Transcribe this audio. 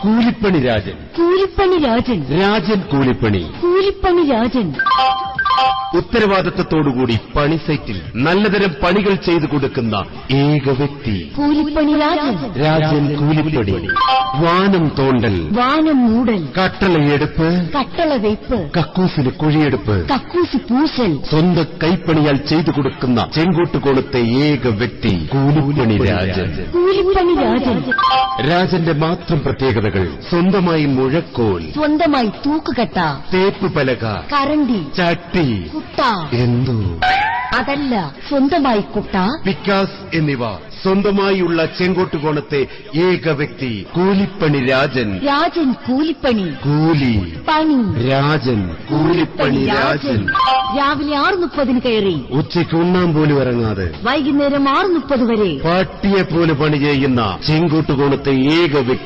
കൂലിപ്പണി രാജൻ. കൂലിപ്പണി രാജൻ. രാജൻ കൂലിപ്പണി. കൂലിപ്പണി രാജൻ. ഉത്തരവാദിത്തത്തോടുകൂടി പണി സൈറ്റിൽ നല്ലതരം പണികൾ ചെയ്തു കൊടുക്കുന്ന ഏക വ്യക്തി. കൂലിപ്പണി രാജൻ. രാജൻ കൂലിപ്പണി. വാനം തോണ്ടൽ, വാനം മൂടൽ, കട്ടളയെടുപ്പ്, കട്ടള വെയ്പ്പ്, കക്കൂസിന് കുഴിയെടുപ്പ്, കക്കൂസ് പൂശൽ, സ്വന്തം കൈപ്പണിയാൽ ചെയ്തു കൊടുക്കുന്ന ചെങ്കോട്ടുകോണത്തെ ഏക വ്യക്തി കൂലിപ്പണി രാജൻ. കൂലിപ്പണി രാജൻ. രാജന്റെ മാത്രം പ്രത്യേകതകൾ: സ്വന്തമായി മുഴക്കോൽ, സ്വന്തമായി തൂക്കുകട്ട, തേപ്പ് പലക, കരണ്ടി, ചട്ടി, കുട്ട, എന്തോ അതല്ല സ്വന്തമായി കുട്ട, പിക്കാസ് എന്നിവ സ്വന്തമായുള്ള ചെങ്കോട്ടുകോണത്തെ ഏക വ്യക്തി കൂലിപ്പണി രാജൻ. രാജൻ കൂലിപ്പണി. കൂലി പണി. രാജൻ കൂലിപ്പണി രാജൻ. രാവിലെ 6:30 കയറി ഉച്ചയ്ക്ക് ഉണ്ണാൻ പോലും ഇറങ്ങാതെ വൈകുന്നേരം 6:30 വരെ പട്ടിയെ പോലെ പണി ചെയ്യുന്ന ചെങ്കോട്ടുകോണത്തെ ഏക വ്യക്തി